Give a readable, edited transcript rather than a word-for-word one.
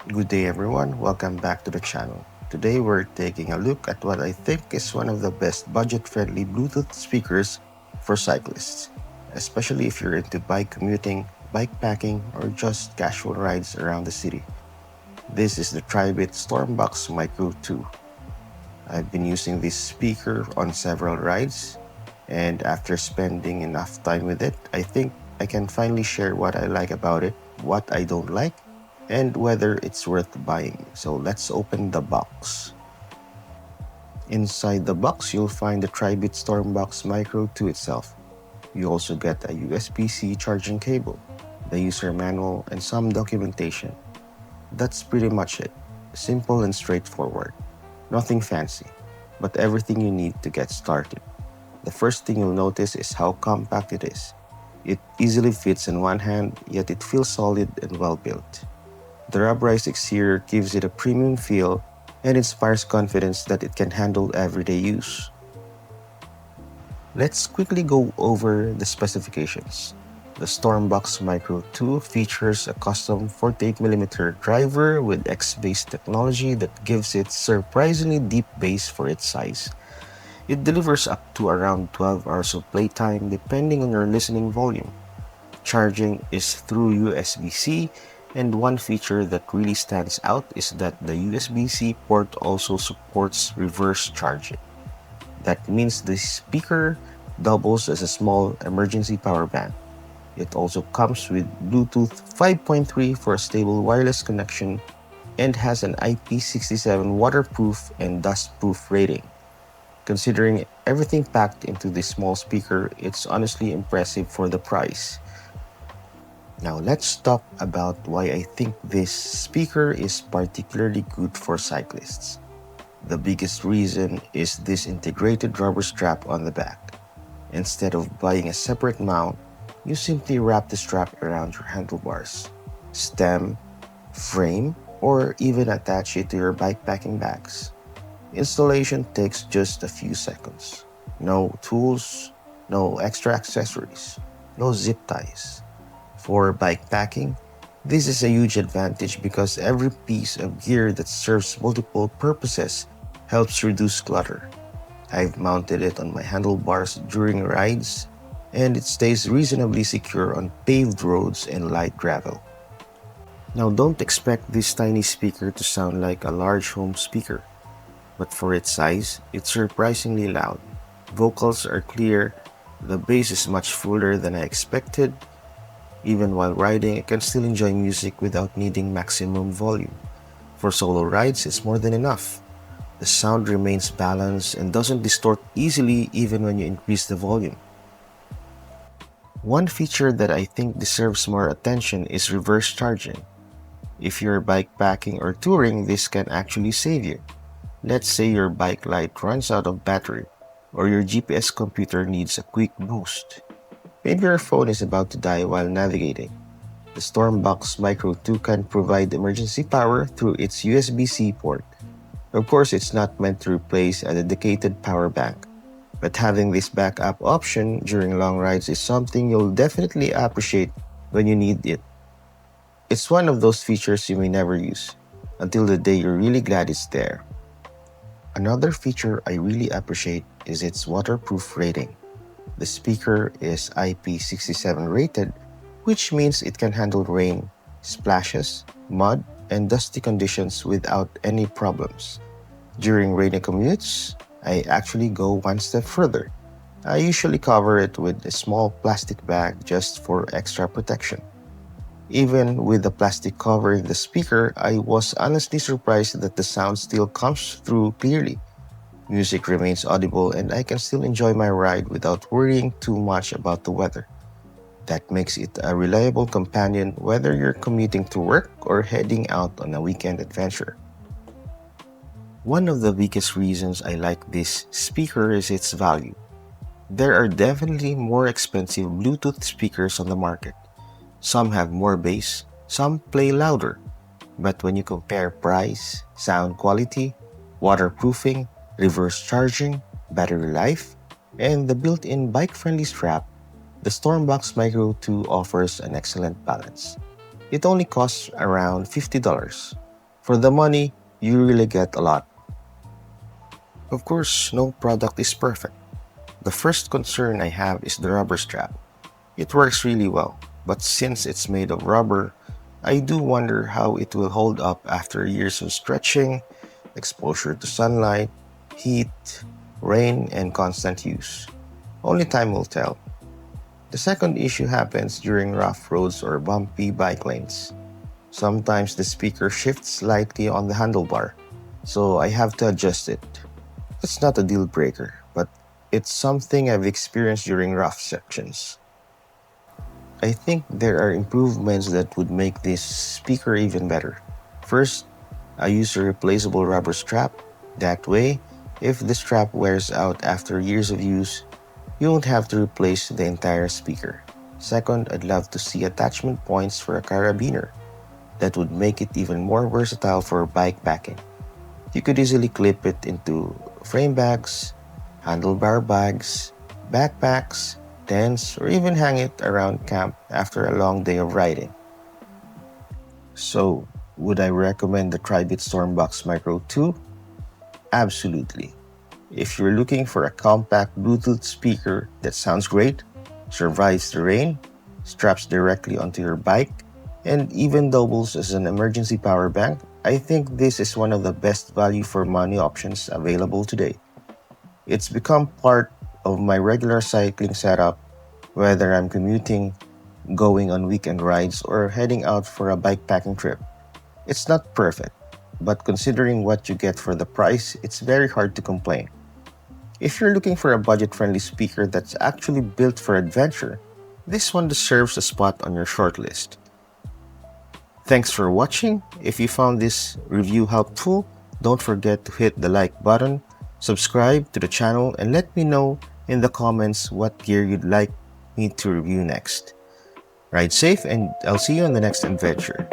Good day everyone, welcome back to the channel. Today we're taking a look at what I think is one of the best budget-friendly Bluetooth speakers for cyclists, especially if you're into bike commuting, bike packing, or just casual rides around the city. This is the Tribit StormBox Micro 2. I've been using this speaker on several rides, and after spending enough time with it, I think I can finally share what I like about it, what I don't like, and whether it's worth buying. So let's open the box. Inside the box, you'll find the Tribit StormBox Micro 2 itself. You also get a USB-C charging cable, the user manual, and some documentation. That's pretty much it. Simple and straightforward. Nothing fancy, but everything you need to get started. The first thing you'll notice is how compact it is. It easily fits in one hand, yet it feels solid and well built. The rubberized exterior gives it a premium feel and inspires confidence that it can handle everyday use. Let's quickly go over the specifications. The StormBox Micro 2 features a custom 48mm driver with X-Bass technology that gives it surprisingly deep bass for its size. It delivers up to around 12 hours of playtime depending on your listening volume. Charging is through USB-C, and one feature that really stands out is that the USB-C port also supports reverse charging. That means the speaker doubles as a small emergency power bank. It also comes with Bluetooth 5.3 for a stable wireless connection and has an IP67 waterproof and dustproof rating. Considering everything packed into this small speaker, it's honestly impressive for the price. Now let's talk about why I think this speaker is particularly good for cyclists. The biggest reason is this integrated rubber strap on the back. Instead of buying a separate mount, you simply wrap the strap around your handlebars, stem, frame, or even attach it to your bikepacking bags. Installation takes just a few seconds. No tools, no extra accessories, no zip ties. For bikepacking, this is a huge advantage because every piece of gear that serves multiple purposes helps reduce clutter. I've mounted it on my handlebars during rides, and it stays reasonably secure on paved roads and light gravel. Now don't expect this tiny speaker to sound like a large home speaker, but for its size, it's surprisingly loud. Vocals are clear, the bass is much fuller than I expected. Even while riding, I can still enjoy music without needing maximum volume. For solo rides, it's more than enough. The sound remains balanced and doesn't distort easily even when you increase the volume. One feature that I think deserves more attention is reverse charging. If you're bikepacking or touring, this can actually save you. Let's say your bike light runs out of battery, or your GPS computer needs a quick boost. Maybe your phone is about to die while navigating. The StormBox Micro 2 can provide emergency power through its USB-C port. Of course, it's not meant to replace a dedicated power bank, but having this backup option during long rides is something you'll definitely appreciate when you need it. It's one of those features you may never use, until the day you're really glad it's there. Another feature I really appreciate is its waterproof rating. The speaker is IP67 rated, which means it can handle rain, splashes, mud, and dusty conditions without any problems. During rainy commutes, I actually go one step further. I usually cover it with a small plastic bag just for extra protection. Even with the plastic covering the speaker, I was honestly surprised that the sound still comes through clearly. Music remains audible and I can still enjoy my ride without worrying too much about the weather. That makes it a reliable companion whether you're commuting to work or heading out on a weekend adventure. One of the biggest reasons I like this speaker is its value. There are definitely more expensive Bluetooth speakers on the market. Some have more bass, some play louder. But when you compare price, sound quality, waterproofing, reverse charging, battery life, and the built-in bike-friendly strap, the StormBox Micro 2 offers an excellent balance. It only costs around $50, For the money, you really get a lot. Of course, no product is perfect. The first concern I have is the rubber strap. It works really well, but since it's made of rubber, I do wonder how it will hold up after years of stretching, exposure to sunlight, heat, rain, and constant use. Only time will tell. The second issue happens during rough roads or bumpy bike lanes. Sometimes the speaker shifts slightly on the handlebar, so I have to adjust it. It's not a deal breaker, but it's something I've experienced during rough sections. I think there are improvements that would make this speaker even better. First, I use a replaceable rubber strap. That way, if the strap wears out after years of use, you won't have to replace the entire speaker. Second, I'd love to see attachment points for a carabiner. That would make it even more versatile for bike packing. You could easily clip it into frame bags, handlebar bags, backpacks, tents, or even hang it around camp after a long day of riding. So, would I recommend the Tribit StormBox Micro 2? Absolutely. If you're looking for a compact Bluetooth speaker that sounds great, survives the rain, straps directly onto your bike, and even doubles as an emergency power bank, I think this is one of the best value for money options available today. It's become part of my regular cycling setup, whether I'm commuting, going on weekend rides, or heading out for a bikepacking trip. It's not perfect, but considering what you get for the price, it's very hard to complain. If you're looking for a budget-friendly speaker that's actually built for adventure, this one deserves a spot on your shortlist. Thanks for watching. If you found this review helpful, don't forget to hit the like button, subscribe to the channel, and let me know in the comments what gear you'd like me to review next. Ride safe, and I'll see you on the next adventure.